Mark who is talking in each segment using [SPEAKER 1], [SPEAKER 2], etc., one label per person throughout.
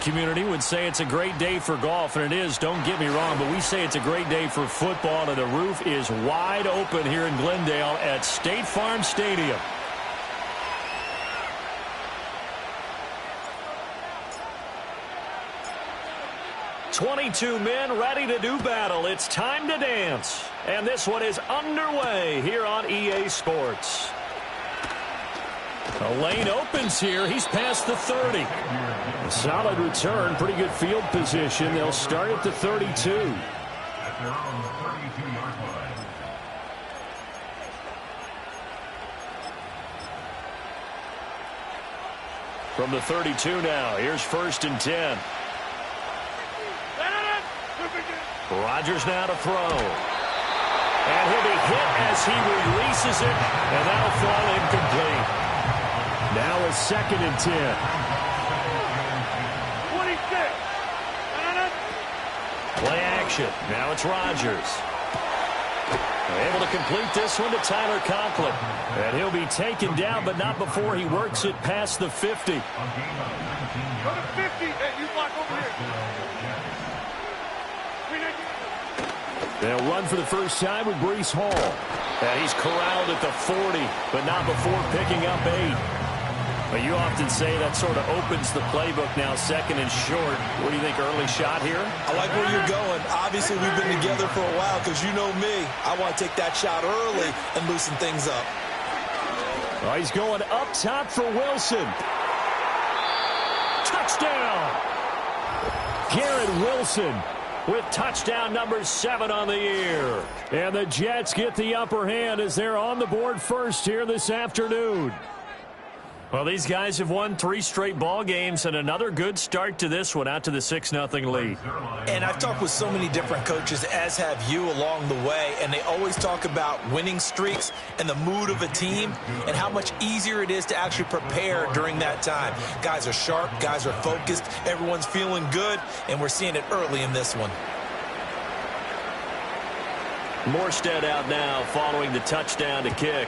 [SPEAKER 1] community would say it's a great day for golf, and it is, don't get me wrong, but we say it's a great day for football, and the roof is wide open here in Glendale at State Farm Stadium. "22 men ready to do battle. It's time to dance." And this one is underway here on EA Sports. The lane opens here. He's past the 30. A solid return. Pretty good field position. They'll start at the 32. From the 32 now. Here's 1st and 10. Rodgers now to throw. And he'll be hit as he releases it, and that'll fall incomplete. Now it's 2nd and 10.
[SPEAKER 2] 26.
[SPEAKER 1] Play action. Now it's Rodgers. Able to complete this one to Tyler Conklin. And he'll be taken down, but not before he works it past the 50.
[SPEAKER 2] Go to 50. Hey, you block over here.
[SPEAKER 1] They'll run for the first time with Breece Hall. And he's corralled at the 40, but not before picking up 8. But you often say that sort of opens the playbook now, 2nd and short. What do you think, early shot here?
[SPEAKER 3] I like where you're going. Obviously, we've been together for a while because you know me. I want to take that shot early and loosen things up.
[SPEAKER 1] Oh, he's going up top for Wilson. Touchdown! Garrett Wilson with touchdown number 7 on the year. And the Jets get the upper hand as they're on the board first here this afternoon. Well, these guys have won 3 straight ball games, and another good start to this one, out to the 6-0 lead.
[SPEAKER 3] And I've talked with so many different coaches, as have you, along the way, and they always talk about winning streaks and the mood of a team and how much easier it is to actually prepare during that time. Guys are sharp, guys are focused, everyone's feeling good, and we're seeing it early in this one.
[SPEAKER 1] Morstead out now following the touchdown to kick.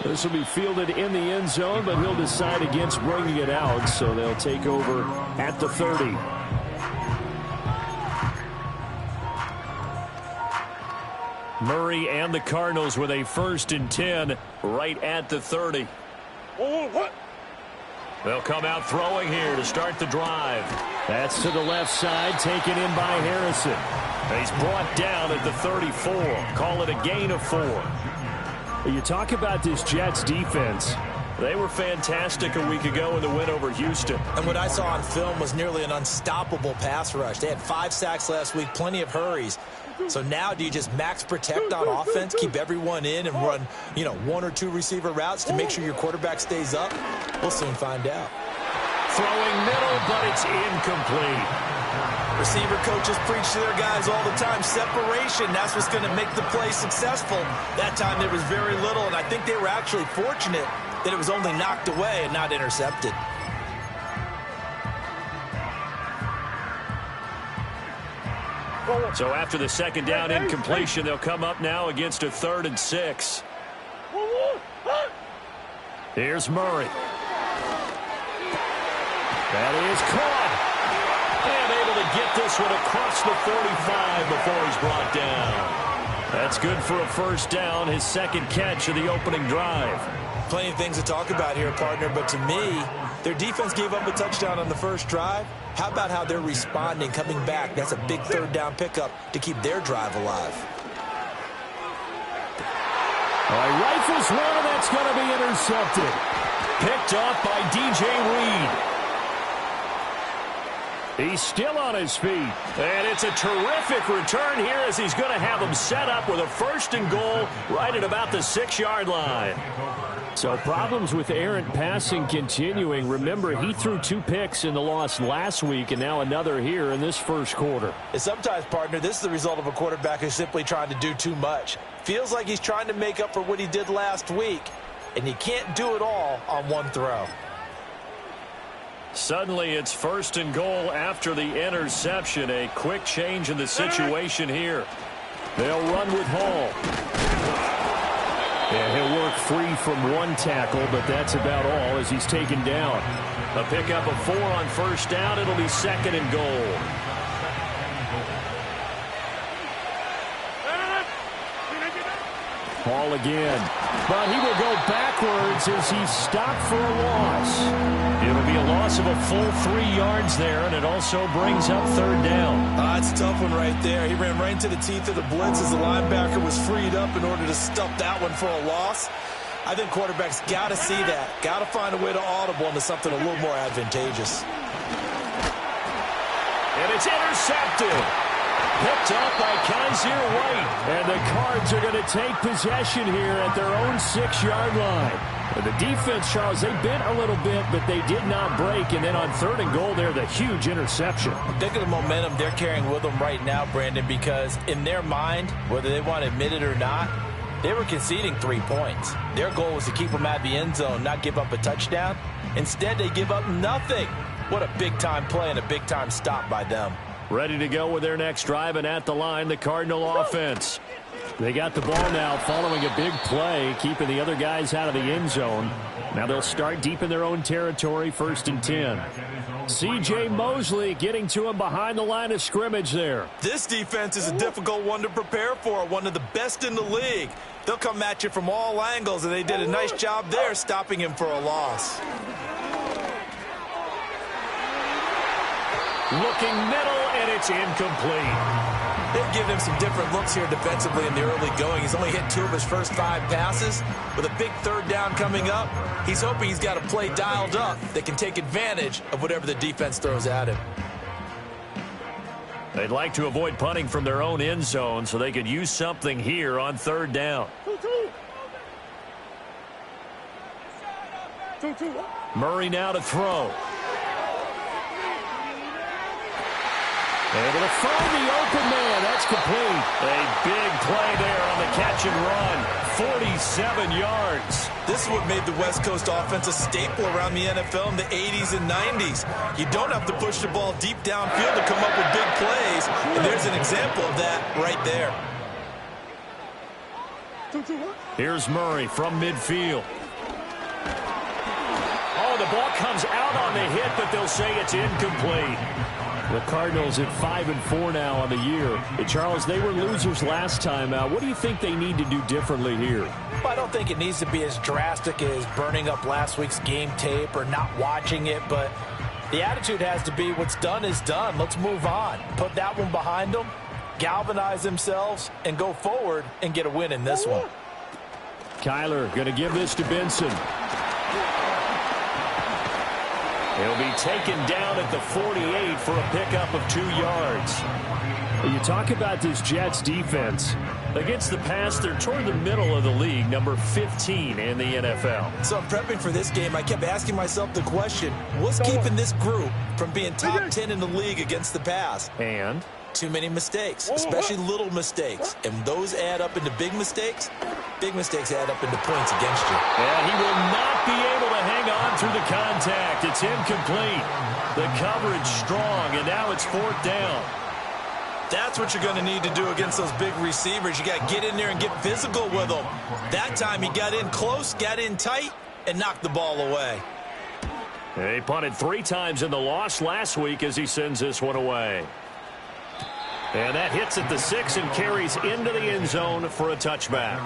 [SPEAKER 1] This will be fielded in the end zone, but he'll decide against bringing it out, so they'll take over at the 30. Murray and the Cardinals with a 1st and 10 right at the 30. They'll come out throwing here to start the drive. That's to the left side, taken in by Harrison. He's brought down at the 34. Call it a gain of 4. You talk about this Jets defense. They were fantastic a week ago in the win over Houston.
[SPEAKER 3] And what I saw on film was nearly an unstoppable pass rush. They had 5 sacks last week, plenty of hurries. So now do you just max protect on offense, keep everyone in, and run, 1 or 2 receiver routes to make sure your quarterback stays up? We'll soon find out.
[SPEAKER 1] Throwing middle, but it's incomplete.
[SPEAKER 3] Receiver coaches preach to their guys all the time. Separation, that's what's going to make the play successful. That time there was very little, and I think they were actually fortunate that it was only knocked away and not intercepted.
[SPEAKER 1] So after the 2nd down incompletion, they'll come up now against a 3rd and 6. Here's Murray. That is caught. And able to get this one across the 45 before he's brought down. That's good for a 1st down, his 2nd catch of the opening drive.
[SPEAKER 3] Plenty of things to talk about here, partner, but to me, their defense gave up a touchdown on the 1st drive. How about how they're responding, coming back? That's a big 3rd down pickup to keep their drive alive.
[SPEAKER 1] All right, rifles one, and that's going to be intercepted. Picked off by DJ Reed. He's still on his feet. And it's a terrific return here as he's going to have them set up with a 1st and goal right at about the 6-yard line. So problems with errant passing continuing. Remember, he threw 2 picks in the loss last week, and now another here in this 1st quarter.
[SPEAKER 3] And sometimes, partner, this is the result of a quarterback who's simply trying to do too much. Feels like he's trying to make up for what he did last week, and he can't do it all on one throw.
[SPEAKER 1] Suddenly it's 1st and goal after the interception. A quick change in the situation here. They'll run with Hall. And he'll work free from one tackle, but that's about all as he's taken down. A pickup of 4 on first down. It'll be 2nd and goal. Ball again. But he will go backwards as he's stopped for a loss. It'll be a loss of a full 3 yards there, and it also brings up 3rd down.
[SPEAKER 3] It's a tough one right there. He ran right into the teeth of the blitz as the linebacker was freed up in order to stuff that one for a loss. I think quarterbacks got to see that. Got to find a way to audible into something a little more advantageous.
[SPEAKER 1] And it's intercepted. Picked up by Kaiser White. And the Cards are going to take possession here at their own 6-yard line. And the defense, Charles, they bent a little bit, but they did not break. And then on 3rd and goal there, the huge interception.
[SPEAKER 3] Think of the momentum they're carrying with them right now, Brandon, because in their mind, whether they want to admit it or not, they were conceding 3 points. Their goal was to keep them at the end zone, not give up a touchdown. Instead, they give up nothing. What a big-time play and a big-time stop by them.
[SPEAKER 1] Ready to go with their next drive, and at the line, the Cardinal offense. They got the ball now following a big play, keeping the other guys out of the end zone. Now they'll start deep in their own territory, 1st and 10. C.J. Mosley getting to him behind the line of scrimmage there.
[SPEAKER 3] This defense is a difficult one to prepare for, one of the best in the league. They'll come at you from all angles, and they did a nice job there stopping him for a loss.
[SPEAKER 1] Looking middle, and it's incomplete.
[SPEAKER 3] They've given him some different looks here defensively in the early going. He's only hit 2 of his first 5 passes. With a big 3rd down coming up, he's hoping he's got a play dialed up that can take advantage of whatever the defense throws at him.
[SPEAKER 1] They'd like to avoid punting from their own end zone so they could use something here on 3rd down. Murray now to throw. Able to find the open man. That's complete. A big play there on the catch and run. 47 yards.
[SPEAKER 3] This is what made the West Coast offense a staple around the NFL in the 80s and 90s. You don't have to push the ball deep downfield to come up with big plays. And there's an example of that right there.
[SPEAKER 1] Here's Murray from midfield. Oh, the ball comes out on the hit, but they'll say it's incomplete. The Cardinals at 5-4 now on the year. And Charles, they were losers last time out. What do you think they need to do differently here?
[SPEAKER 3] Well, I don't think it needs to be as drastic as burning up last week's game tape or not watching it, but the attitude has to be what's done is done. Let's move on. Put that one behind them, galvanize themselves, and go forward and get a win in this one.
[SPEAKER 1] Kyler going to give this to Benson. He'll be taken down at the 48 for a pickup of 2 yards. You talk about this Jets defense. Against the pass, they're toward the middle of the league, number 15 in the NFL.
[SPEAKER 3] So I'm prepping for this game. I kept asking myself the question, what's keeping this group from being top 10 in the league against the pass?
[SPEAKER 1] And?
[SPEAKER 3] Too many mistakes, especially little mistakes. And those add up into big mistakes. Big mistakes add up into points against you.
[SPEAKER 1] And he will not be able to hang on through the contact. It's incomplete. The coverage strong, and now it's 4th down.
[SPEAKER 3] That's what you're going to need to do against those big receivers. You got to get in there and get physical with them. That time he got in close, got in tight, and knocked the ball away.
[SPEAKER 1] He punted 3 times in the loss last week as he sends this one away. And that hits at the 6 and carries into the end zone for a touchback.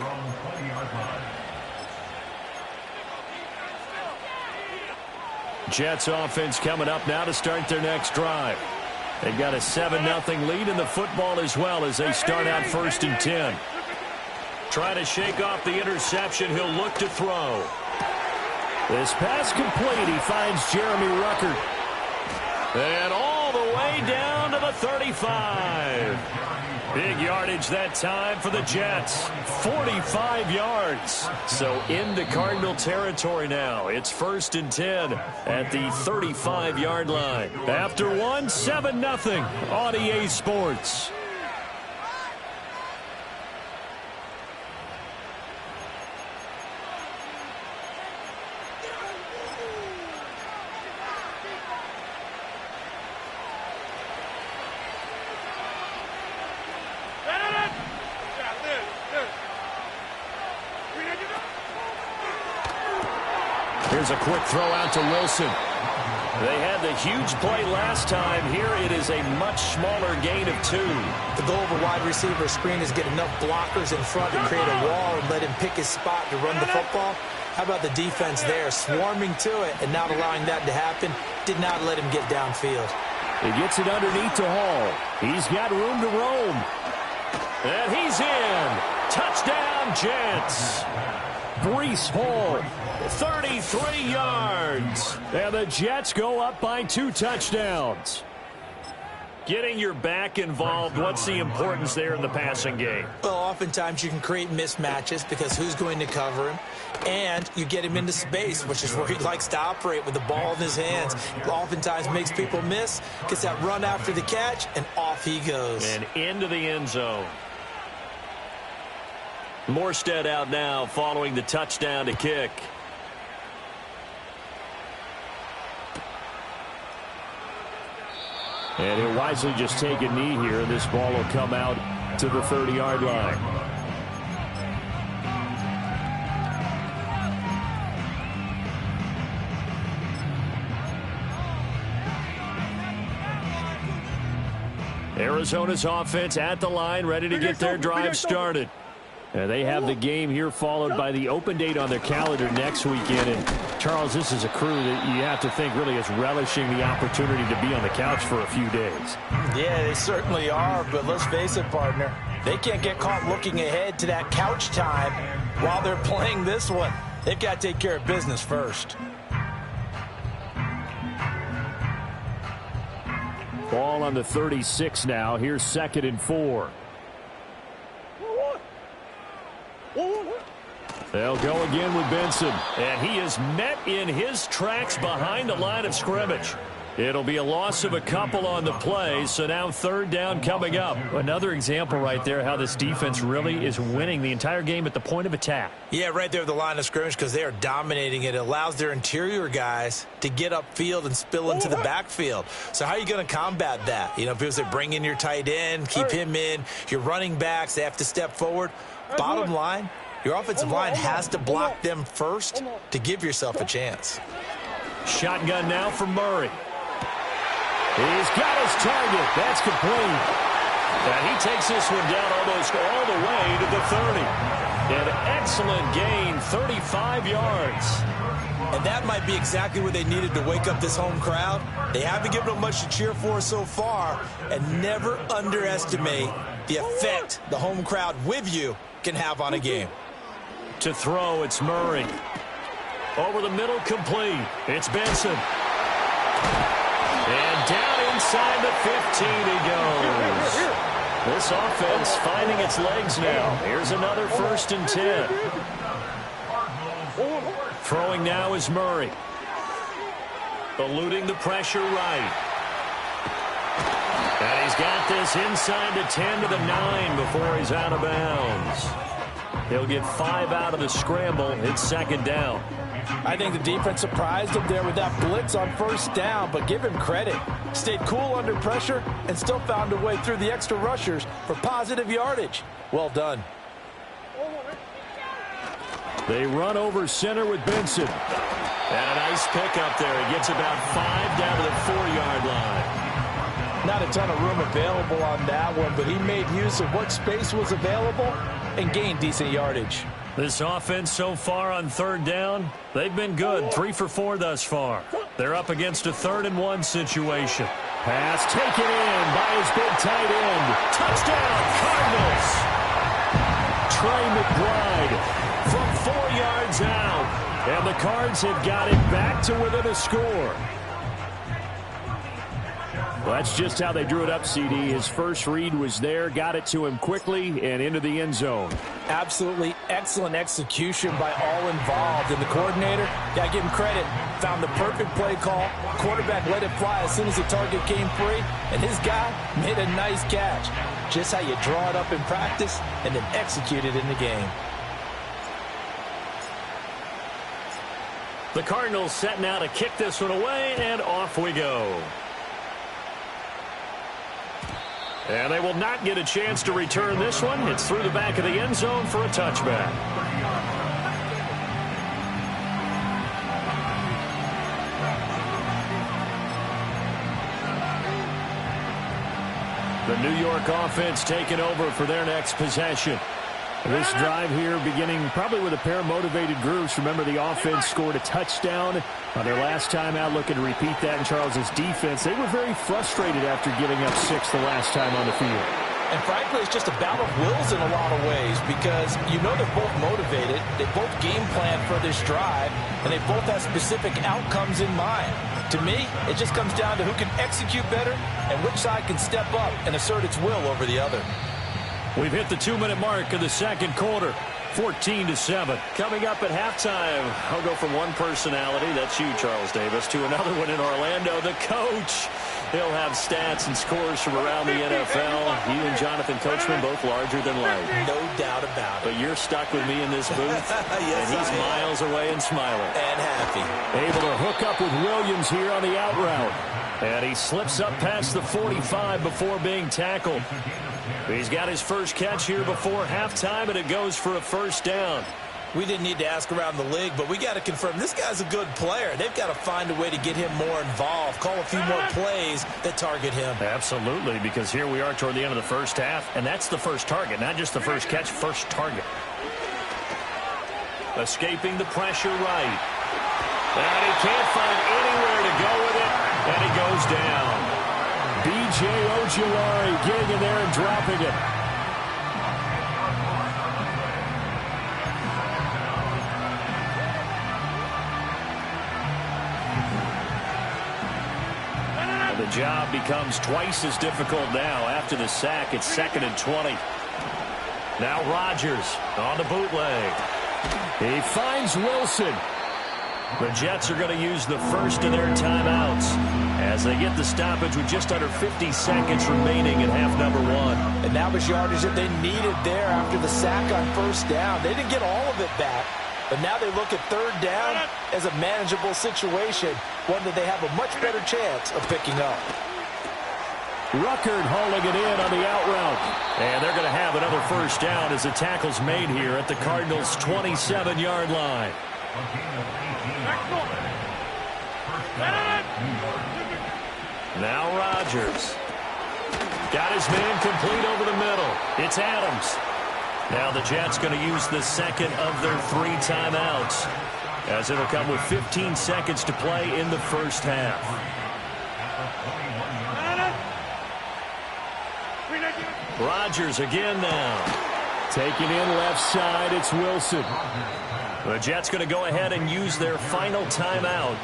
[SPEAKER 1] Jets offense coming up now to start their next drive. They've got a 7-0 lead in the football as well as they start out 1st and 10. Trying to shake off the interception. He'll look to throw. This pass complete. He finds Jeremy Ruckert. And all the way down to the 35. Big yardage that time for the Jets. 45 yards. So into Cardinal territory now. It's 1st and 10 at the 35-yard line. After one, 7-0 on EA Sports. Here's a quick throw out to Wilson. They had the huge play last time. Here it is a much smaller gain of 2.
[SPEAKER 3] The goal of a wide receiver screen is get enough blockers in front to create a wall and let him pick his spot to run the football. How about the defense there, swarming to it and not allowing that to happen? Did not let him get downfield.
[SPEAKER 1] He gets it underneath to Hall. He's got room to roam. And he's in. Touchdown, Jets. Breece Hall, 33 yards. And the Jets go up by 2 touchdowns. Getting your back involved, what's the importance there in the passing game?
[SPEAKER 3] Well, oftentimes you can create mismatches because who's going to cover him? And you get him into space, which is where he likes to operate with the ball in his hands. Oftentimes makes people miss, gets that run after the catch, and off he goes.
[SPEAKER 1] And into the end zone. Morstead out now following the touchdown to kick. And he'll wisely just take a knee here. This ball will come out to the 30-yard line. Arizona's offense at the line, ready to get their drive started. They have the game here followed by the open date on their calendar next weekend. And Charles, this is a crew that you have to think really is relishing the opportunity to be on the couch for a few days.
[SPEAKER 3] Yeah, they certainly are, but let's face it, partner. They can't get caught looking ahead to that couch time while they're playing this one. They've got to take care of business first.
[SPEAKER 1] Ball on the 36 now. Here's 2nd and 4. They'll go again with Benson. And he is met in his tracks behind the line of scrimmage. It'll be a loss of a couple on the play, so now 3rd down coming up. Another example right there how this defense really is winning the entire game at the point of attack.
[SPEAKER 3] Yeah, right there at the line of scrimmage because they are dominating it. It allows their interior guys to get upfield and spill into the backfield. So how are you going to combat that? You know, because they bring in your tight end, keep him in. Your running backs, they have to step forward. Bottom line, your offensive line has to block them first to give yourself a chance.
[SPEAKER 1] Shotgun now for Murray. He's got his target. That's complete. And he takes this one down almost all the way to the 30. An excellent gain, 35 yards.
[SPEAKER 3] And that might be exactly what they needed to wake up this home crowd. They haven't given them much to cheer for so far. And never underestimate the effect the home crowd with you can have on a game.
[SPEAKER 1] To throw, it's Murray. Over the middle, complete. It's Benson. And down inside the 15 he goes. This offense finding its legs now. Here's another 1st and 10. Throwing now is Murray. Eluding the pressure right. And he's got this inside the 10 to the 9 before he's out of bounds. He'll get 5 out of the scramble. It's 2nd down.
[SPEAKER 4] I think the defense surprised him there with that blitz on 1st down, but give him credit. Stayed cool under pressure and still found a way through the extra rushers for positive yardage. Well done.
[SPEAKER 1] They run over center with Benson. And a nice pickup there. He gets about 5 down to the 4-yard line.
[SPEAKER 4] Not a ton of room available on that one, but he made use of what space was available and gained decent yardage.
[SPEAKER 1] This offense so far on 3rd down, they've been good. 3 for 4 thus far. They're up against a 3rd and 1 situation. Pass taken in by his big tight end. Touchdown, Cardinals. Trey McBride from 4 yards out. And the Cards have got it back to within a score. Well, that's just how they drew it up, CD. His first read was there, got it to him quickly, and into the end zone.
[SPEAKER 4] Absolutely excellent execution by all involved. And the coordinator, got to give him credit, found the perfect play call. Quarterback let it fly as soon as the target came free, and his guy made a nice catch. Just how you draw it up in practice and then execute it in the game.
[SPEAKER 1] The Cardinals set now to kick this one away, and off we go. And they will not get a chance to return this one. It's through the back of the end zone for a touchback. The New York offense taking over for their next possession. This drive here beginning probably with a pair of motivated groups. Remember, the offense scored a touchdown on their last time out, looking to repeat that in Charles's defense. They were very frustrated after giving up 6 the last time on the field.
[SPEAKER 4] And frankly, it's just a battle of wills in a lot of ways because you know they're both motivated. They both game plan for this drive, and they both have specific outcomes in mind. To me, it just comes down to who can execute better and which side can step up and assert its will over the other.
[SPEAKER 1] We've hit the 2-minute mark of the second quarter, 14-7. Coming up at halftime, I'll go from one personality, that's you, Charles Davis, to another one in Orlando, the coach. He'll have stats and scores from around the NFL. You and Jonathan Coachman both larger than life.
[SPEAKER 3] No doubt about it.
[SPEAKER 1] But you're stuck with me in this booth,
[SPEAKER 3] yes,
[SPEAKER 1] and he's miles away and smiling.
[SPEAKER 3] And happy.
[SPEAKER 1] Able to hook up with Williams here on the out route. And he slips up past the 45 before being tackled. He's got his first catch here before halftime, and it goes for a first down.
[SPEAKER 3] We didn't need to ask around the league, but we got to confirm this guy's a good player. They've got to find a way to get him more involved, call a few more plays that target him.
[SPEAKER 1] Absolutely, because here we are toward the end of the first half, and that's the first target, not just the first catch, first target. Escaping the pressure right. And he can't find anywhere to go with it, and he goes down. B.J. Ojulari getting in there and dropping it. The job becomes twice as difficult now. After the sack, it's 2nd and 20. Now Rodgers on the bootleg. He finds Wilson. The Jets are going to use the first of their timeouts as they get the stoppage with just under 50 seconds remaining in half number 1.
[SPEAKER 4] And that was yardage that they needed there after the sack on first down. They didn't get all of it back, but now they look at third down as a manageable situation, one that they have a much better chance of picking up.
[SPEAKER 1] Ruckert hauling it in on the out route. And they're going to have another first down as the tackle's made here at the Cardinals' 27-yard line. Now Rodgers. Got his man complete over the middle. It's Adams. Now the Jets going to use the second of their 3 timeouts, as it'll come with 15 seconds to play in the first half. Rodgers again now. Taking in left side, it's Wilson. The Jets going to go ahead and use their final timeout.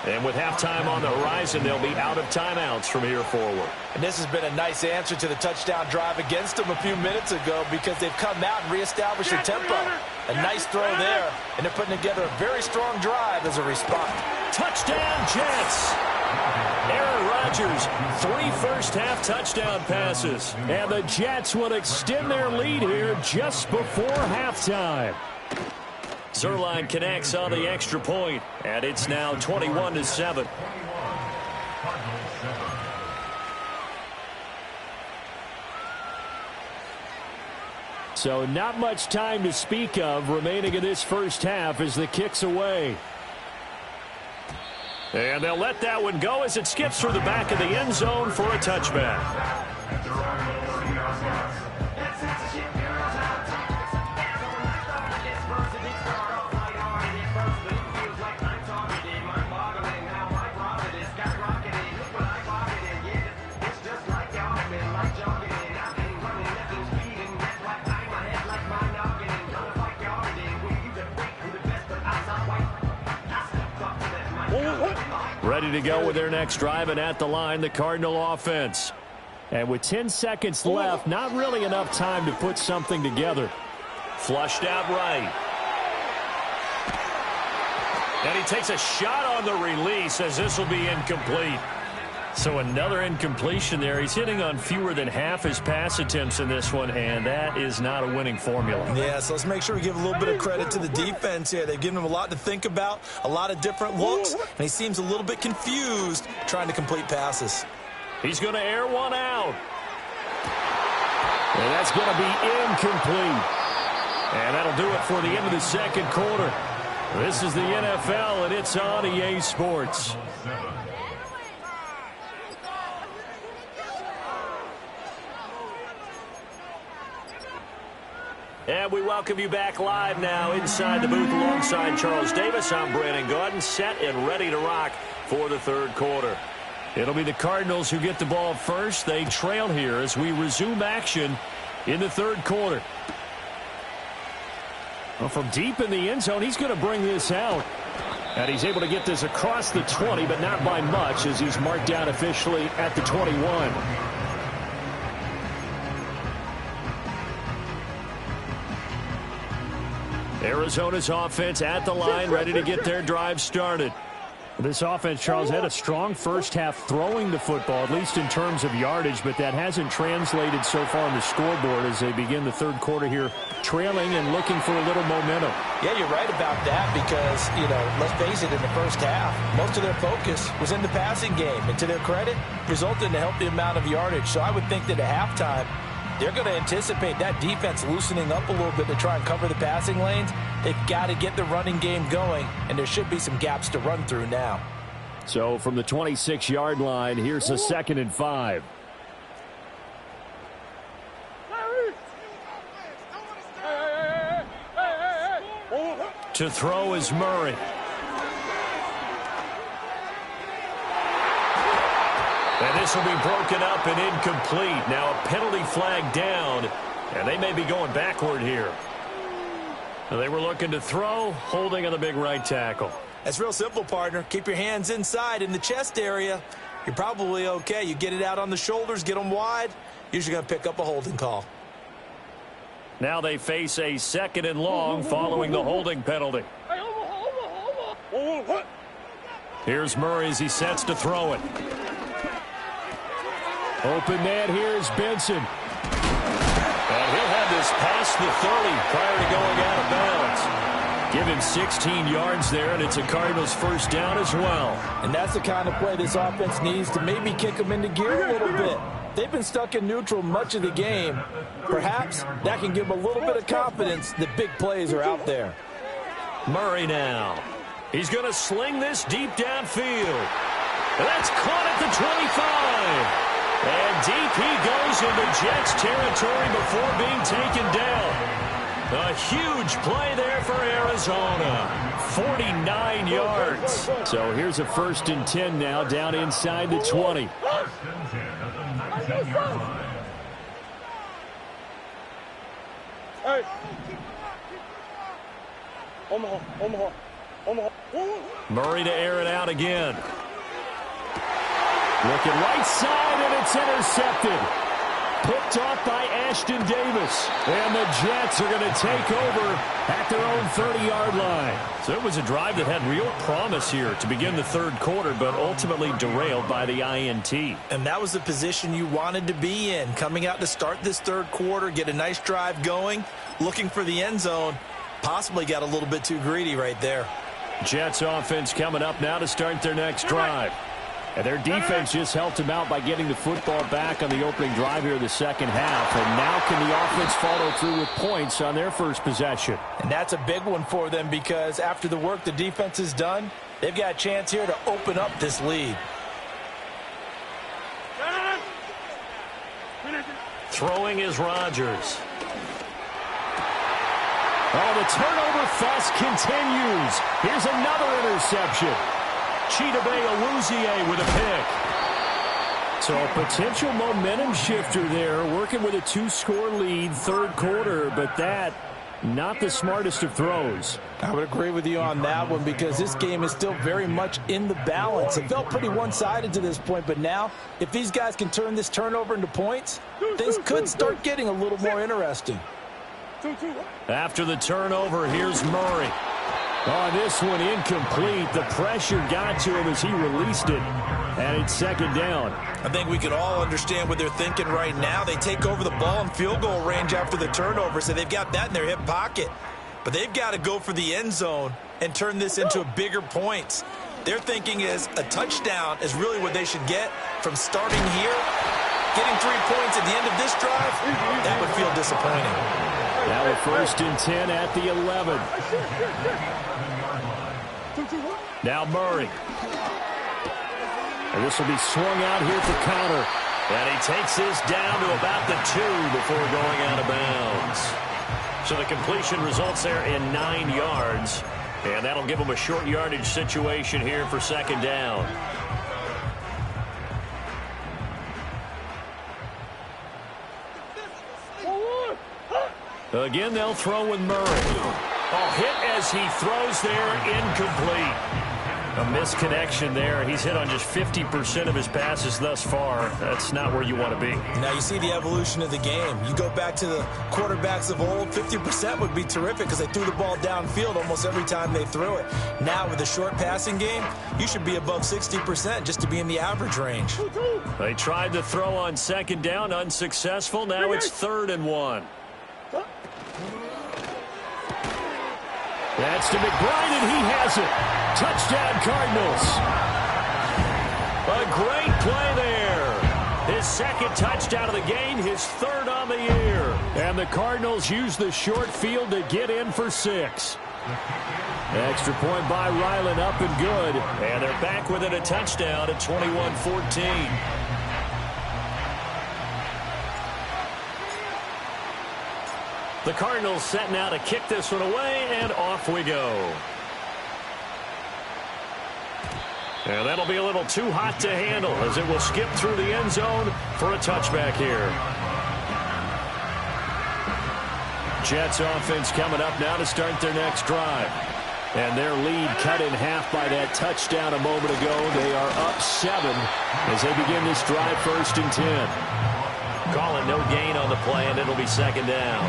[SPEAKER 1] And with halftime on the horizon, they'll be out of timeouts from here forward.
[SPEAKER 4] And this has been a nice answer to the touchdown drive against them a few minutes ago because they've come out and reestablished the tempo. A nice throw there, and they're putting together a very strong drive as a response.
[SPEAKER 1] Touchdown, Jets! Aaron Rodgers, 3 first-half touchdown passes. And the Jets will extend their lead here just before halftime. Zerline connects on the extra point, and it's now 21-7. So not much time to speak of remaining in this first half as the kick's away. And they'll let that one go as it skips through the back of the end zone for a touchback. Ready to go with their next drive, and at the line, the Cardinal offense. And with 10 seconds left, not really enough time to put something together. Flushed out right. And he takes a shot on the release as this will be incomplete. So another incompletion there. He's hitting on fewer than half his pass attempts in this one, and that is not a winning formula.
[SPEAKER 3] Yeah, so let's make sure we give a little bit of credit to the defense here. They've given him a lot to think about, a lot of different looks, and he seems a little bit confused trying to complete passes.
[SPEAKER 1] He's going to air one out. And that's going to be incomplete. And that'll do it for the end of the second quarter. This is the NFL, and it's on EA Sports. And we welcome you back live now inside the booth alongside Charles Davis. I'm Brandon Gaudin, set and ready to rock for the third quarter. It'll be the Cardinals who get the ball first. They trail here as we resume action in the third quarter. Well, from deep in the end zone, he's going to bring this out. And he's able to get this across the 20, but not by much as he's marked down officially at the 21. Arizona's offense at the line, ready to get their drive started. This offense, Charles, had a strong first half throwing the football, at least in terms of yardage, but that hasn't translated so far on the scoreboard as they begin the third quarter here, trailing and looking for a little momentum.
[SPEAKER 4] Yeah, you're right about that because, let's face it, in the first half, most of their focus was in the passing game. And to their credit, resulted in a healthy amount of yardage. So I would think that at halftime, they're going to anticipate that defense loosening up a little bit to try and cover the passing lanes. They've got to get the running game going, and there should be some gaps to run through now.
[SPEAKER 1] So from the 26-yard line, here's a 2nd and 5. To throw is Murray. And this will be broken up and incomplete. Now a penalty flag down, and they may be going backward here. They were looking to throw, holding on the big right tackle.
[SPEAKER 3] That's real simple, partner. Keep your hands inside in the chest area. You're probably okay. You get it out on the shoulders, get them wide. Usually going to pick up a holding call.
[SPEAKER 1] Now they face a 2nd and long following the holding penalty. Here's Murray as he sets to throw it. Open man, here's Benson. And he'll have this past the 30 prior to going out of bounds. Give him 16 yards there, and it's a Cardinals first down as well.
[SPEAKER 4] And that's the kind of play this offense needs to maybe kick them into gear a little bit. They've been stuck in neutral much of the game. Perhaps that can give them a little bit of confidence that big plays are out there.
[SPEAKER 1] Murray now. He's going to sling this deep downfield. And that's caught at the 25. And deep he goes into Jets territory before being taken down. A huge play there for Arizona. 49 yards. So here's a 1st and 10 now down inside the 20.
[SPEAKER 2] Hey. Omaha.
[SPEAKER 1] Murray to air it out again. Looking right side, and it's intercepted. Picked off by Ashton Davis. And the Jets are going to take over at their own 30-yard line. So it was a drive that had real promise here to begin the third quarter, but ultimately derailed by the INT.
[SPEAKER 3] And that was the position you wanted to be in. Coming out to start this third quarter, get a nice drive going, looking for the end zone. Possibly got a little bit too greedy right there.
[SPEAKER 1] Jets offense coming up now to start their next drive. And their defense just helped them out by getting the football back on the opening drive here in the second half. And now can the offense follow through with points on their first possession?
[SPEAKER 4] And that's a big one for them because after the work the defense has done, they've got a chance here to open up this lead.
[SPEAKER 1] Throwing is Rodgers. Oh, the turnover fest continues. Here's another interception. Chidobe Awuzie with a pick. So a potential momentum shifter there, working with a 2-score lead, third quarter, but that not the smartest of throws.
[SPEAKER 4] I would agree with you on that one because this game is still very much in the balance. It felt pretty one-sided to this point, but now if these guys can turn this turnover into points, things could start getting a little more interesting.
[SPEAKER 1] After the turnover, here's Murray. Oh, this one incomplete. The pressure got to him as he released it. And it's 2nd down.
[SPEAKER 3] I think we can all understand what they're thinking right now. They take over the ball in field goal range after the turnover, so they've got that in their hip pocket. But they've got to go for the end zone and turn this into bigger points. Their thinking is a touchdown is really what they should get from starting here. Getting 3 points at the end of this drive, that would feel disappointing.
[SPEAKER 1] Now a 1st and 10 at the 11. Now Murray. And this will be swung out here for counter. And he takes this down to about the 2 before going out of bounds. So the completion results there in 9 yards. And that'll give them a short yardage situation here for second down. Again, they'll throw with Murray. Oh, hit as he throws there, incomplete. A misconnection there. He's hit on just 50% of his passes thus far. That's not where you want to be.
[SPEAKER 3] Now you see the evolution of the game. You go back to the quarterbacks of old, 50% would be terrific because they threw the ball downfield almost every time they threw it. Now with the short passing game, you should be above 60% just to be in the average range.
[SPEAKER 1] They tried to throw on second down, unsuccessful. Now it's 3rd and 1. That's to McBride, and he has it. Touchdown, Cardinals. A great play there. His 2nd touchdown of the game, his 3rd on the year. And the Cardinals use the short field to get in for 6. Extra point by Ryland, up and good. And they're back within a touchdown at 21-14. The Cardinals setting out to kick this one away, and off we go. And that'll be a little too hot to handle as it will skip through the end zone for a touchback here. Jets offense coming up now to start their next drive. And their lead cut in half by that touchdown a moment ago. They are up 7 as they begin this drive, 1st and 10. Calling no gain on the play, and it'll be 2nd down.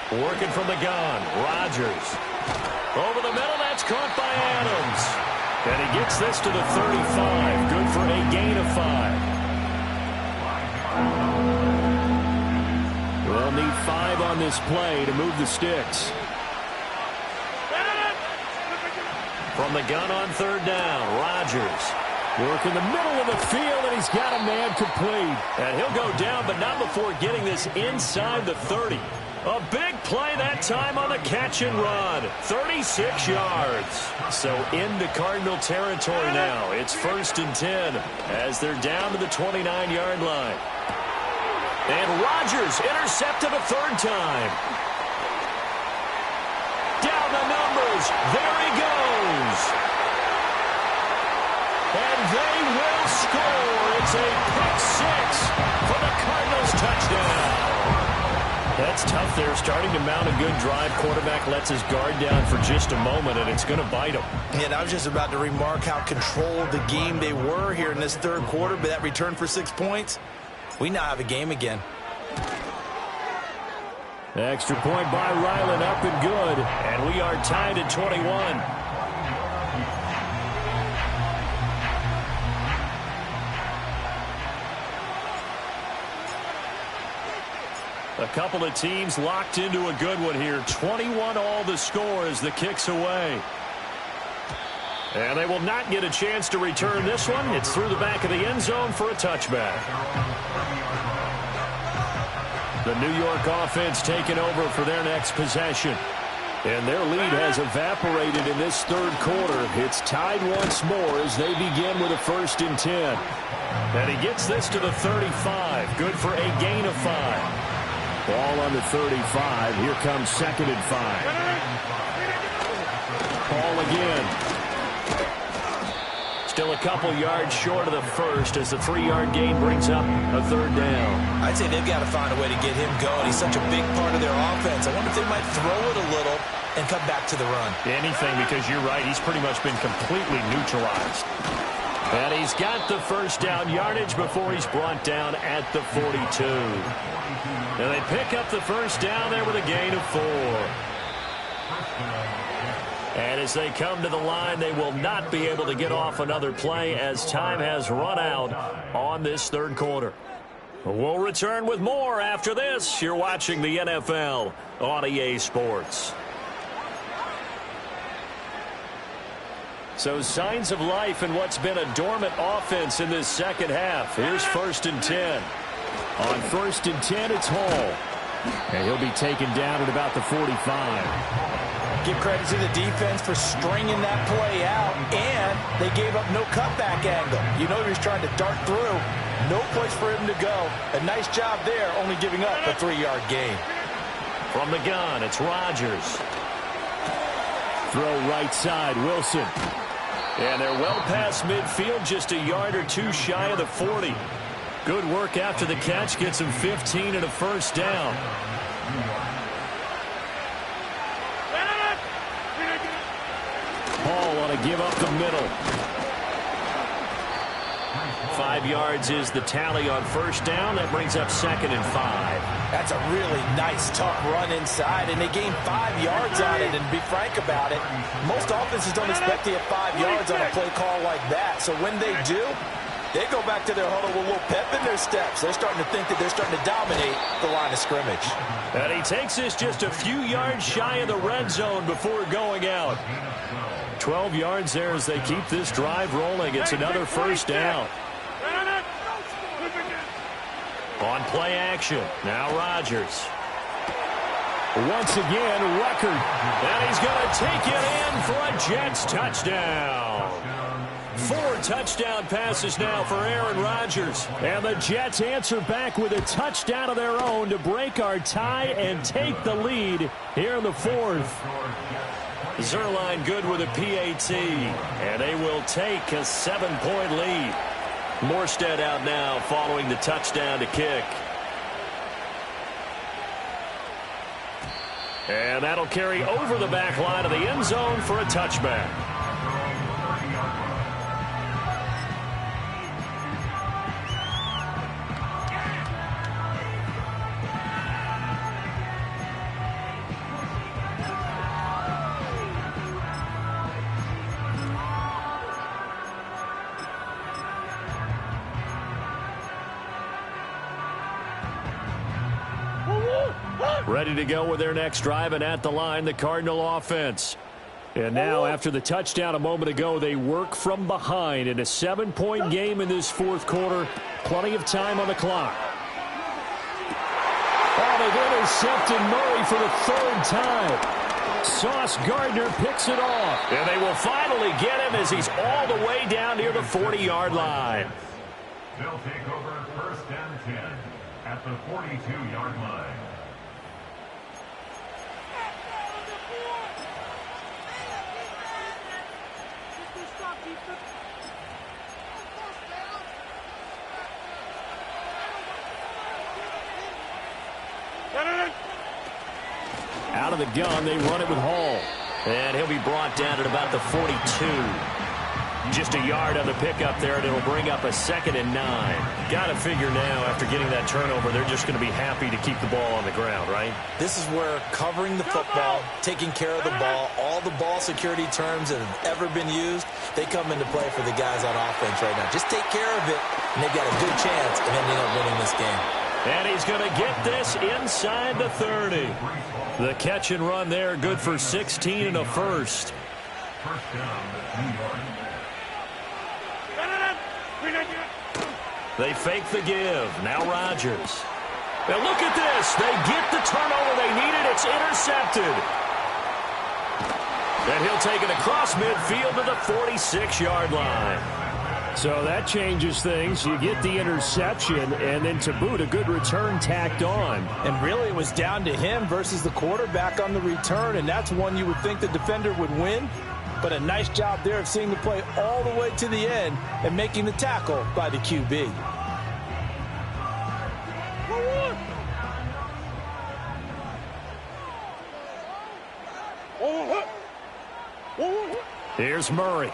[SPEAKER 1] Working from the gun, Rodgers. Over the middle, that's caught by Adams. And he gets this to the 35. Good for a gain of 5. We'll need 5 on this play to move the sticks. From the gun on 3rd down, Rodgers. Work in the middle of the field, and he's got a man complete. And he'll go down, but not before getting this inside the 30. A big play that time on the catch and run. 36 yards. So into Cardinal territory now. It's 1st and 10 as they're down to the 29-yard line. And Rodgers intercepted a 3rd time. Down the numbers. There he goes. And they will score. It's a pick 6 for the Cardinals touchdown. That's tough there, starting to mount a good drive. Quarterback lets his guard down for just a moment, and it's going to bite him.
[SPEAKER 3] And I was just about to remark how controlled the game they were here in this 3rd quarter, but that return for 6 points, we now have a game again.
[SPEAKER 1] Extra point by Ryland, up and good, and we are tied at 21. A couple of teams locked into a good one here. 21 all the score as the kick's away. And they will not get a chance to return this one. It's through the back of the end zone for a touchback. The New York offense taking over for their next possession. And their lead has evaporated in this 3rd quarter. It's tied once more as they begin with a 1st and 10. And he gets this to the 35. Good for a gain of 5. Ball on the 35. Here comes 2nd and 5. Ball again. Still a couple yards short of the 1st as the 3-yard gain brings up a 3rd down.
[SPEAKER 3] I'd say they've got to find a way to get him going. He's such a big part of their offense. I wonder if they might throw it a little and come back to the run.
[SPEAKER 1] Anything, because you're right. He's pretty much been completely neutralized. And he's got the 1st down yardage before he's brought down at the 42. And they pick up the 1st down there with a gain of 4. And as they come to the line, they will not be able to get off another play as time has run out on this 3rd quarter. We'll return with more after this. You're watching the NFL on EA Sports. So signs of life in what's been a dormant offense in this 2nd half. Here's 1st and 10. On 1st and 10, it's Hall. And he'll be taken down at about the 45.
[SPEAKER 4] Give credit to the defense for stringing that play out, and they gave up no cutback angle. You know he was trying to dart through. No place for him to go. A nice job there, only giving up a 3-yard gain.
[SPEAKER 1] From the gun, it's Rodgers. Throw right side, Wilson. And they're well past midfield, just a yard or two shy of the 40. Good work after the catch, gets him 15 and a first down. Hall on a give up the middle. 5 yards is the tally on first down. That brings up 2nd and 5.
[SPEAKER 4] That's a really nice, tough run inside, and they gained 5 yards on it. And to be frank about it, most offenses don't expect to get 5 yards on a play call like that. So when they do, they go back to their huddle with a little pep in their steps. They're starting to think that they're starting to dominate the line of scrimmage.
[SPEAKER 1] And he takes this just a few yards shy of the red zone before going out. 12 yards there as they keep this drive rolling. It's another first down. On play action, now Rodgers. Once again, Ruckert. And he's going to take it in for a Jets touchdown. 4 touchdown passes now for Aaron Rodgers. And the Jets answer back with a touchdown of their own to break our tie and take the lead here in the 4th. Zerline good with a PAT. And they will take a 7-point lead. Morstead out now following the touchdown to kick. And that'll carry over the back line of the end zone for a touchback. Ready to go with their next drive, and at the line, the Cardinal offense. And now, after the touchdown a moment ago, they work from behind in a 7-point game in this 4th quarter. Plenty of time on the clock. Oh, they've intercepted Murray for the 3rd time. Sauce Gardner picks it off. And they will finally get him as he's all the way down near the 40-yard line.
[SPEAKER 5] They'll take over 1st and 10 at the 42-yard line.
[SPEAKER 1] Out of the gun, they run it with Hall. And he'll be brought down at about the 42. Just a yard on the pickup there, and it'll bring up a 2nd and 9. Got to figure now, after getting that turnover, they're just going to be happy to keep the ball on the ground, right?
[SPEAKER 3] This is where covering the football, taking care of the ball, all the ball security terms that have ever been used, they come into play for the guys on offense right now. Just take care of it, and they've got a good chance of ending up winning this game.
[SPEAKER 1] And he's going to get this inside the 30. The catch and run there, good for 16 and a first.
[SPEAKER 5] First down, New York.
[SPEAKER 1] They fake the give. Now Rodgers. Now look at this. They get the turnover they needed. It's intercepted. And he'll take it across midfield to the 46-yard line. So that changes things. You get the interception, and then to boot, a good return tacked on.
[SPEAKER 4] And really, it was down to him versus the quarterback on the return, and that's one you would think the defender would win. But a nice job there of seeing the play all the way to the end and making the tackle by the QB.
[SPEAKER 1] Here's Murray.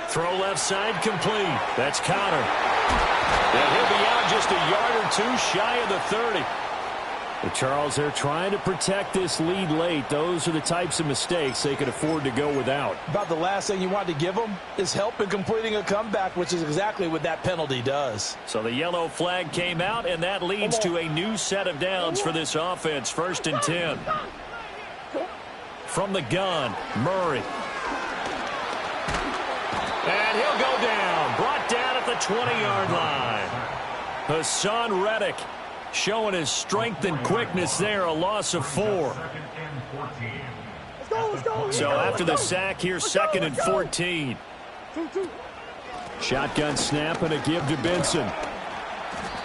[SPEAKER 1] Throw left side complete. That's Connor. And he'll be out just a yard or two shy of the 30. But Charles, they're trying to protect this lead late. Those are the types of mistakes they could afford to go without.
[SPEAKER 4] About the last thing you want to give them is help in completing a comeback, which is exactly what that penalty does.
[SPEAKER 1] So the yellow flag came out, and that leads to a new set of downs for this offense. 1st and 10. From the gun, Murray. And he'll go down. Brought down at the 20-yard line. Hassan Reddick Showing his strength and quickness there, a loss of 4. So after the sack, here's 2nd and 14. Shotgun snap and a give to Benson.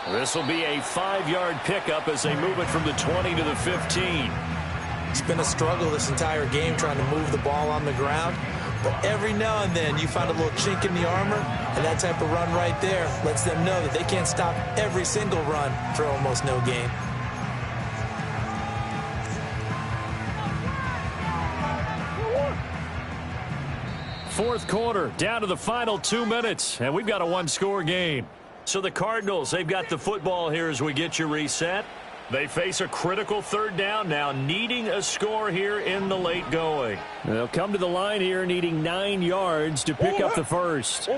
[SPEAKER 1] This will be a 5-yard pickup as they move it from the 20 to the 15.
[SPEAKER 3] It's been a struggle this entire game trying to move the ball on the ground. But every now and then you find a little chink in the armor, and that type of run right there lets them know that they can't stop every single run for almost no gain.
[SPEAKER 1] Fourth quarter, down to the final 2 minutes, and we've got a one-score game. So the Cardinals, they've got the football here as we get you reset. They face a critical 3rd down now, needing a score here in the late going. They'll come to the line here needing 9 yards to pick up the first.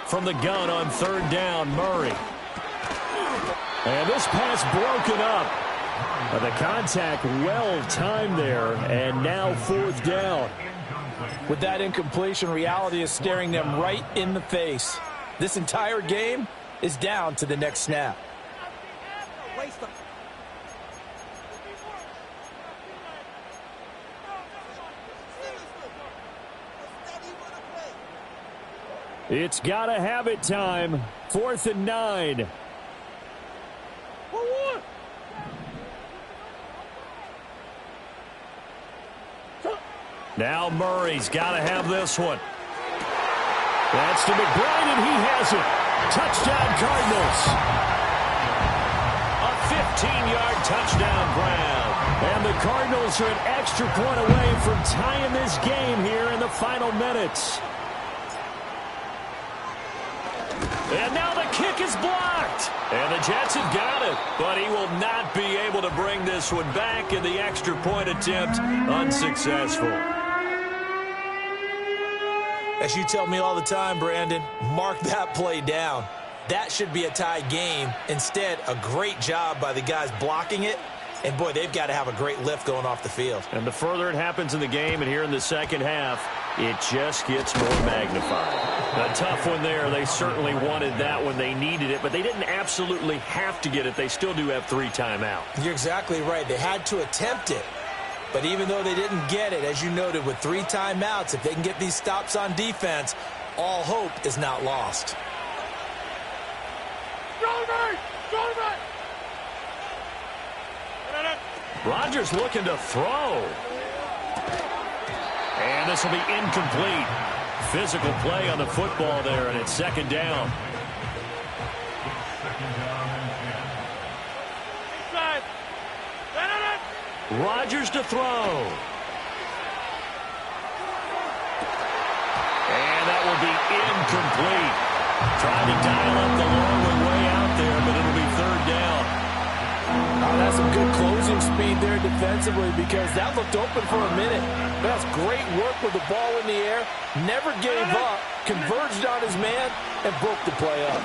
[SPEAKER 1] From the gun on 3rd down, Murray. And this pass broken up. The contact well timed there, and now 4th down.
[SPEAKER 4] With that incompletion, reality is staring them right in the face. This entire game is down to the next snap.
[SPEAKER 1] It's got to have it time. 4th and 9. Now Murray's got to have this one. That's to McBride, and he has it. Touchdown, Cardinals. A 15-yard touchdown grab. And the Cardinals are an extra point away from tying this game here in the final minutes. And now the kick is blocked. And the Jets have got it. But he will not be able to bring this one back, in the extra point attempt unsuccessful.
[SPEAKER 3] As you tell me all the time, Brandon, mark that play down. That should be a tie game. Instead, a great job by the guys blocking it. And, boy, they've got to have a great lift going off the field.
[SPEAKER 1] And the further it happens in the game, and here in the second half, it just gets more magnified. A tough one there. They certainly wanted that when they needed it, but they didn't absolutely have to get it. They still do have 3 timeouts.
[SPEAKER 3] You're exactly right. They had to attempt it. But even though they didn't get it, as you noted, with 3 timeouts, if they can get these stops on defense, all hope is not lost.
[SPEAKER 1] Rodgers looking to throw. And this will be incomplete. Physical play on the football there, and it's 2nd down. Rodgers to throw. And that will be incomplete. Trying to dial up the long way out there, but it'll be 3rd down.
[SPEAKER 4] Oh, that's some good closing speed there defensively, because that looked open for a minute. That's great work with the ball in the air. Never gave up, converged on his man, and broke the play up.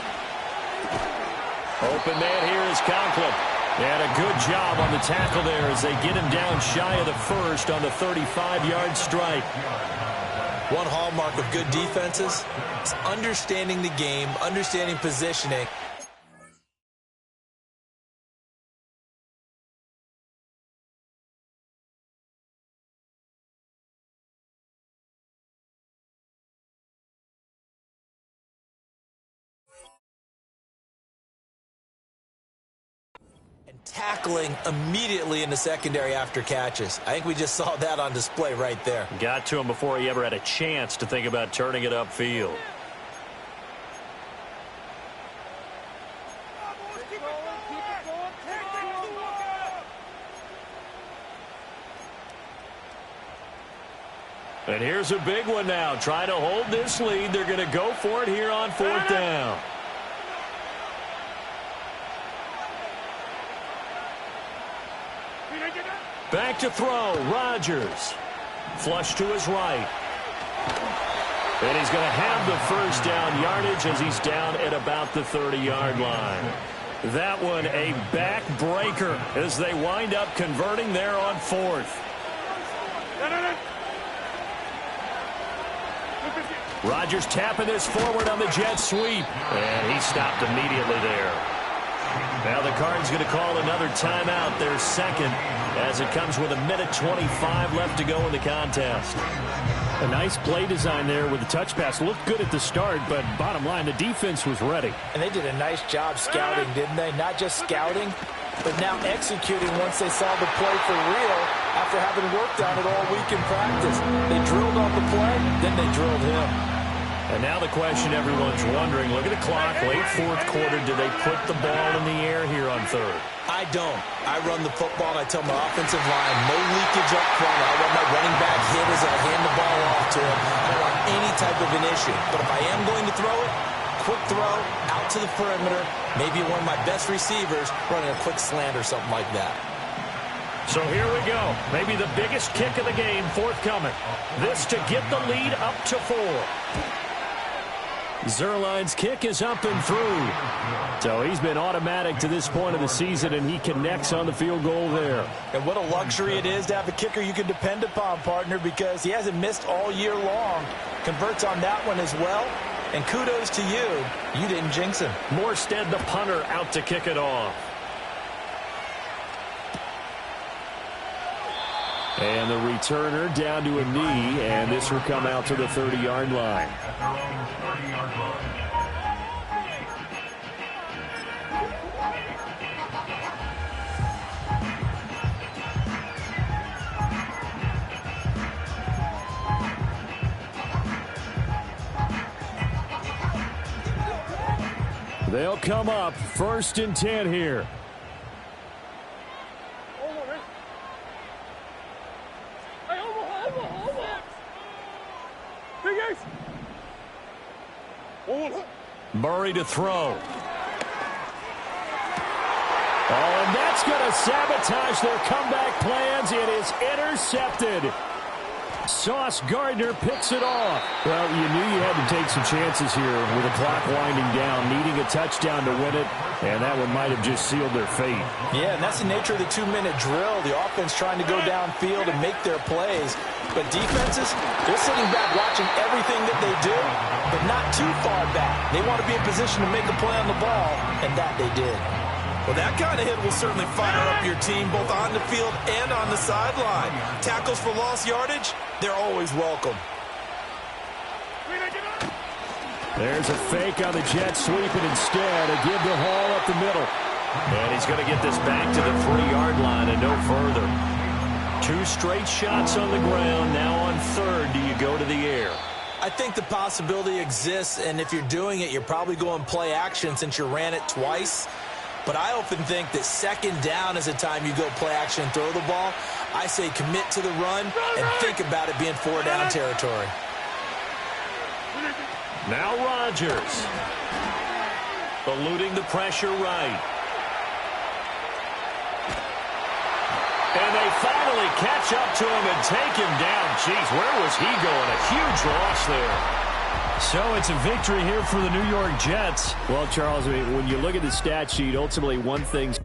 [SPEAKER 1] Open man here is Conklin. And a good job on the tackle there as they get him down shy of the first on the 35-yard strike.
[SPEAKER 3] One hallmark of good defenses is understanding the game, understanding positioning. Tackling immediately in the secondary after catches. I think we just saw that on display right there.
[SPEAKER 1] Got to him before he ever had a chance to think about turning it upfield. And here's a big one now. Trying to hold this lead. They're going to go for it here on 4th down. Back to throw, Rodgers. Flush to his right. And he's going to have the first down yardage as he's down at about the 30-yard line. That one a backbreaker as they wind up converting there on 4th. Rodgers tapping this forward on the jet sweep. And he stopped immediately there. Now the Card's going to call another timeout, their second, as it comes with 1:25 left to go in the contest.
[SPEAKER 6] A nice play design there with the touch pass. Looked good at the start, but bottom line, the defense was ready.
[SPEAKER 4] And they did a nice job scouting, didn't they? Not just scouting, but now executing once they saw the play for real after having worked on it all week in practice. They drilled on the play, then they drilled him.
[SPEAKER 1] And now the question everyone's wondering, look at the clock, late fourth quarter, do they put the ball in the air here on third?
[SPEAKER 3] I don't. I run the football, and I tell my offensive line, no leakage up front. I let my running back hit as I hand the ball off to him. I don't want any type of an issue. But if I am going to throw it, quick throw, out to the perimeter, maybe one of my best receivers running a quick slant or something like that.
[SPEAKER 1] So here we go. Maybe the biggest kick of the game forthcoming. This to get the lead up to 4. Zerline's kick is up and through. So he's been automatic to this point of the season, and he connects on the field goal there.
[SPEAKER 4] And what a luxury it is to have a kicker you can depend upon, partner, because he hasn't missed all year long. Converts on that one as well. And kudos to you. You didn't jinx him.
[SPEAKER 1] Morstead, the punter, out to kick it off. And the returner down to a knee, and this will come out to the 30-yard line. They'll come up 1st and 10 here. Murray to throw. Oh, and that's going to sabotage their comeback plans. It is intercepted. Sauce Gardner picks it off. Well, you knew you had to take some chances here with the clock winding down, needing a touchdown to win it, and that one might have just sealed their fate.
[SPEAKER 4] Yeah, and that's the nature of the 2-minute drill. The offense trying to go downfield and make their plays. But defenses, they're sitting back watching everything that they do, but not too far back. They want to be in position to make a play on the ball, and that they did.
[SPEAKER 3] Well, that kind of hit will certainly fire up your team both on the field and on the sideline. Tackles for lost yardage, they're always welcome.
[SPEAKER 1] There's a fake on the Jets sweep, and instead a give to Hall up the middle. And he's going to get this back to the 3-yard line and no further. 2 straight shots on the ground. Now on third, do you go to the air?
[SPEAKER 3] I think the possibility exists, and if you're doing it, you're probably going play action since you ran it twice. But I often think that 2nd down is the time you go play action and throw the ball. I say commit to the run and think about it being 4-down territory.
[SPEAKER 1] Now Rodgers. Eluding the pressure right. And they finally catch up to him and take him down. Jeez, where was he going? A huge loss there. So it's a victory here for the New York Jets. Well, Charles, I mean, when you look at the stat sheet, ultimately one thing's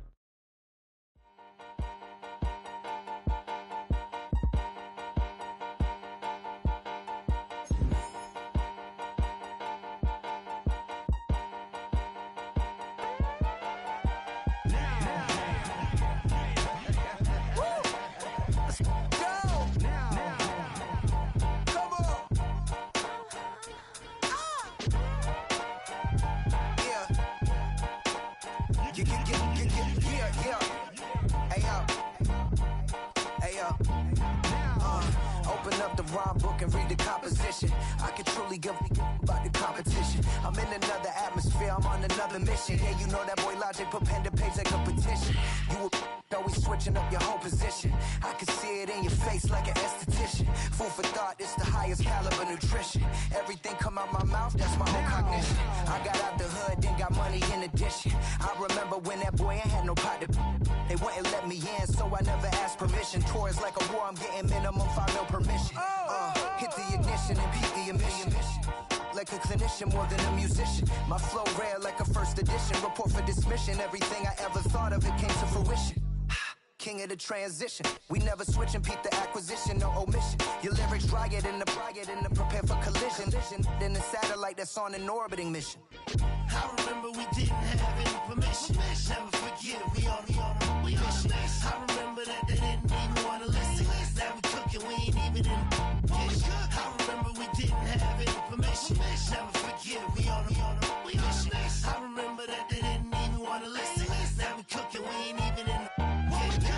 [SPEAKER 7] Open up the rhyme book and read the composition. I can truly give about the competition. I'm in another atmosphere, I'm on another mission. Yeah, you know that boy Logic put pen to page like a petition. You always switching up your whole position. I can see it in your face like an esthetician. Food for thought, it's the highest caliber nutrition. Everything come out my mouth, that's my own cognition. I got out the hood, then got money in addition. I remember when that boy ain't had no pot to. They wouldn't let me in, so I never asked permission. Tours like a war, I'm getting minimum 5 mil permission. Hit the ignition and peak the emission. Like a clinician more than a musician. My flow rare like a first edition. Report for dismission. Everything I ever thought of, it came to fruition. King of the transition. We never switch and peep the acquisition, no omission. Your lyrics dry it in the prepare for collision. Then the satellite that's on an orbiting mission.
[SPEAKER 8] I remember we didn't have any permission. mission. Never forget, we on a mission. I remember that they didn't even want to listen. Now we cooking, we ain't even in the kitchen. I remember we didn't have any permission. Never forget, we on a mission. I remember that they didn't even want to listen. Now we cooking, we ain't even in the kitchen.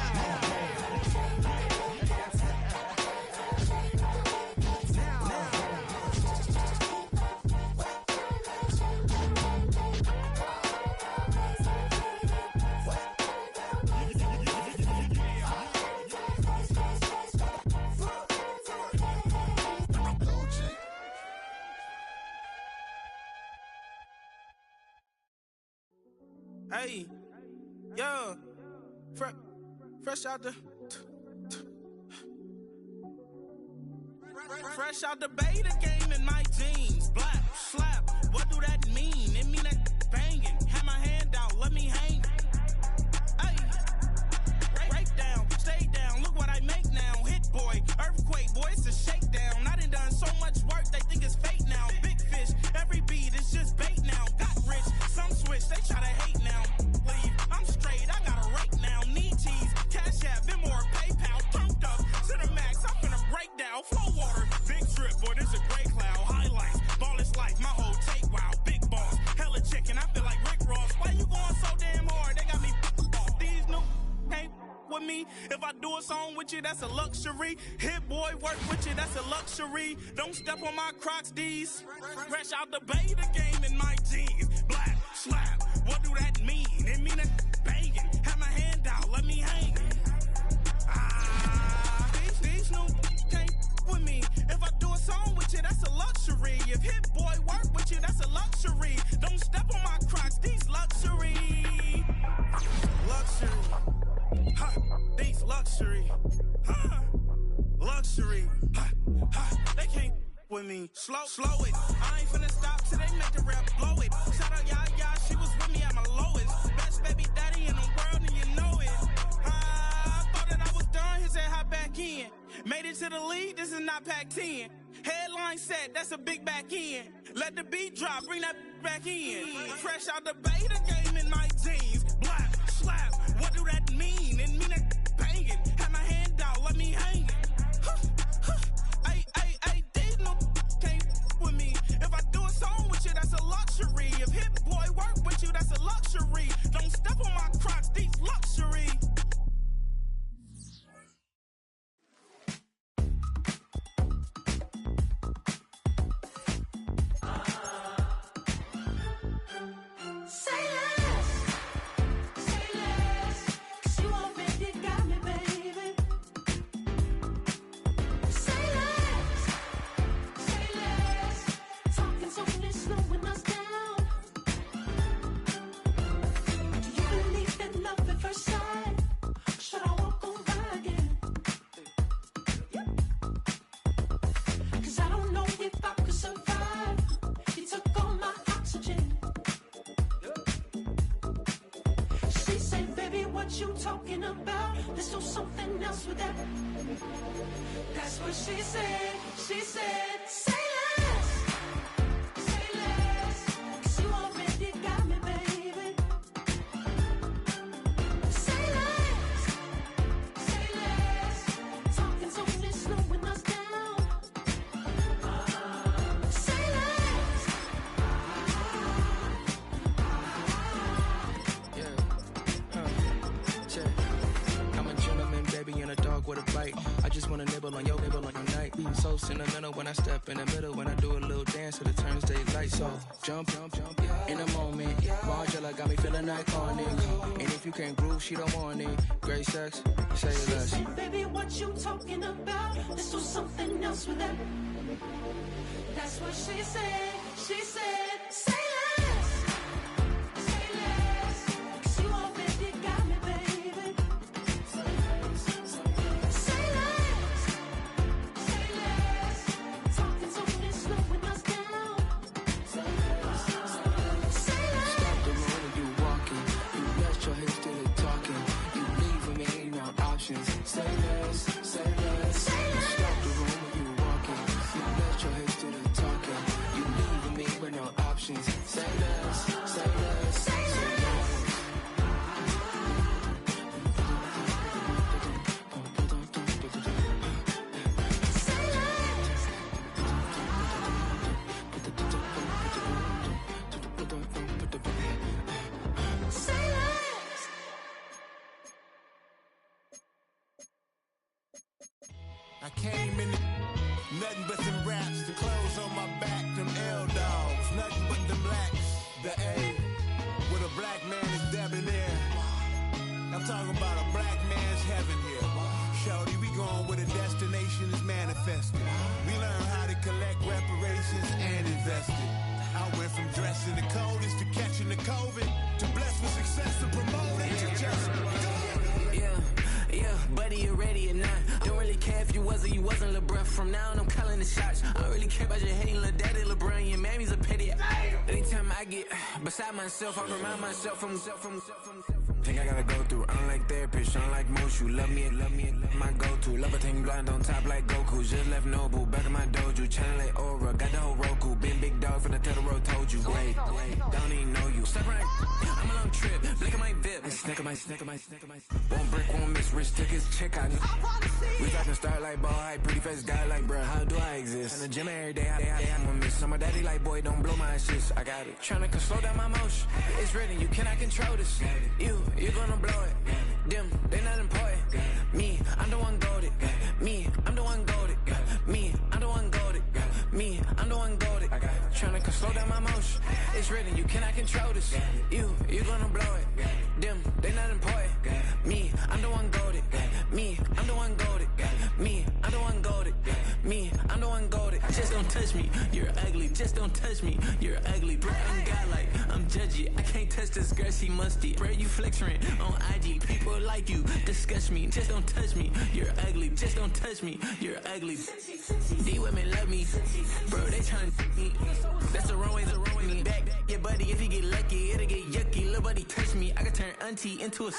[SPEAKER 9] Hey, yo, fresh out the beta game in my jeans. Black, slap, what do that mean? It mean that banging. Have my hand out, let me hang. Hey, break down, stay down, look what I make now. Hit boy, earthquake, boy, it's a shakedown. I done so much work, they think it's fake now. Big fish, every beat is just bait now. Got rich, some switch, they try to hate now. Leave, I'm straight, I got a rake now. Need cheese, cash app, Venmo or PayPal. Turned up to the max, I'm finna break down. Flow water, big trip, boy, this a gray cloud. Highlights, ball is life, my whole take, wow. Big boss, hella chicken, I feel like Rick Ross. Why you going so damn hard? They got me off. These new can't with me. If I do a song with you, that's a luxury. Hit boy, work with you, that's a luxury. Don't step on my Crocs, D's. Fresh out the beta game in my jeans. Black, slap, what do that mean? It mean that banging. Have my hand out, let me hang. These new can't with me. If I do a song with you, that's a luxury. If Hit Boy work with you, that's a luxury. Don't step on my Crocs, these luxury. Luxury. Huh, these luxury. Huh, luxury. Huh, they can't with me. Slow it. I ain't finna stop till they make the rap blow it. Shout out Yaya, she was with me at my lowest. Best baby daddy in the world and you know it. I thought that I was done, he said hop back in. Made it to the lead, this is not Pac-10. Headline set, that's a big back end. Let the beat drop, bring that back in. Fresh out the beta game in my jeans. Black, slap, what do that mean? It mean that banging. Have my hand out, let me hang it. Ay, these no can't with me. If I do a song with you, that's a luxury. If Hit Boy work with you, that's a luxury. Don't step on my Crocs, these luxury.
[SPEAKER 10] When I step in the middle, when I do a little dance to the turns they light. So jump in a moment. Margella got me feeling iconic. And if you can't groove, she don't want it. Great sex, say less.
[SPEAKER 11] She said, baby, what you talking about? Let's do something else with that. That's what she said. She said, say less. Say less. 'Cause you already got me, baby. Say less. Say less. Talking so this, slowing us down. Say less. Say less.
[SPEAKER 10] Stop the road when you walking. You rest your hips to the talking. You leaving me no options. Say less. Say less. Say less. Stop the road when you walking. You rest your hips to the talking. You leaving me with no options.
[SPEAKER 8] I came in nothing but them raps, the clothes on my back, them L-dogs, nothing but them blacks. The A, with a black man is debonair. I'm talking about a black man's heaven here. Shorty, we going where the destination is manifested. We learn how to collect reparations and invest it. I went from dressing the coldest to catching the COVID, to blessed with success to promote it to just
[SPEAKER 12] Yeah, buddy, you ready or not? Don't really care if you was or you wasn't LeBron. From now on, I'm calling the shots. I don't really care about your hating little daddy LeBron. Your mammy's a petty. Anytime I get beside myself, I remind myself from Think I gotta go through. I don't like therapists, I don't like most. You love me, my go-to. Love a thing blind on top like Goku. Just left Noble, back in my dojo. Channel like Aura, got the whole Roku. Been big dog from the Tether Road, told you. Wait, don't even know you. Step right, I'm a long trip. Look at my VIP. Snack of my. One brick, one miss, rich tickets, check out. We talking start like ball hype, pretty face guy like, bruh, how do I exist? In the gym every day, I'm a miss. So my daddy like, boy, don't blow my shit. I got it. Tryna slow down my motion. It's written, you cannot control this. You gonna blow it. Them, they not important. Me, I'm the one goated. Me, I'm the one goated. Me, I'm the one goated. Me, I'm the one goated. Tryna slow down my motion. It's written, you cannot control this. You gonna blow it. Them, they not important. Me, I'm the one goated. Me, I'm the one goated. Me, I'm the one goated. Me, I'm the one goated. Just don't touch me, you're ugly. Just don't touch me, you're ugly. Bro, I'm godlike, I'm judgy. I can't touch this girl, she musty. Bro, you flexing on IG. People like you disgust me. Just don't touch me, you're ugly. Just don't touch me, you're ugly. These women love me, bro. They tryna me. That's the wrong way to roll me. Back your buddy, if he get lucky, it'll get yucky. Little buddy touch me, I can turn auntie into a.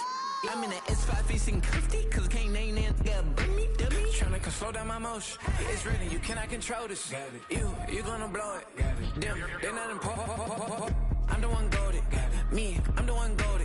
[SPEAKER 12] I'm in that S5 facing comfy, cause I can't name that. Dummy. Tryna slow down my motion. It's written, you cannot control this. You gonna blow it. Them, they not important. I'm the one goated. Me, I'm the one goated.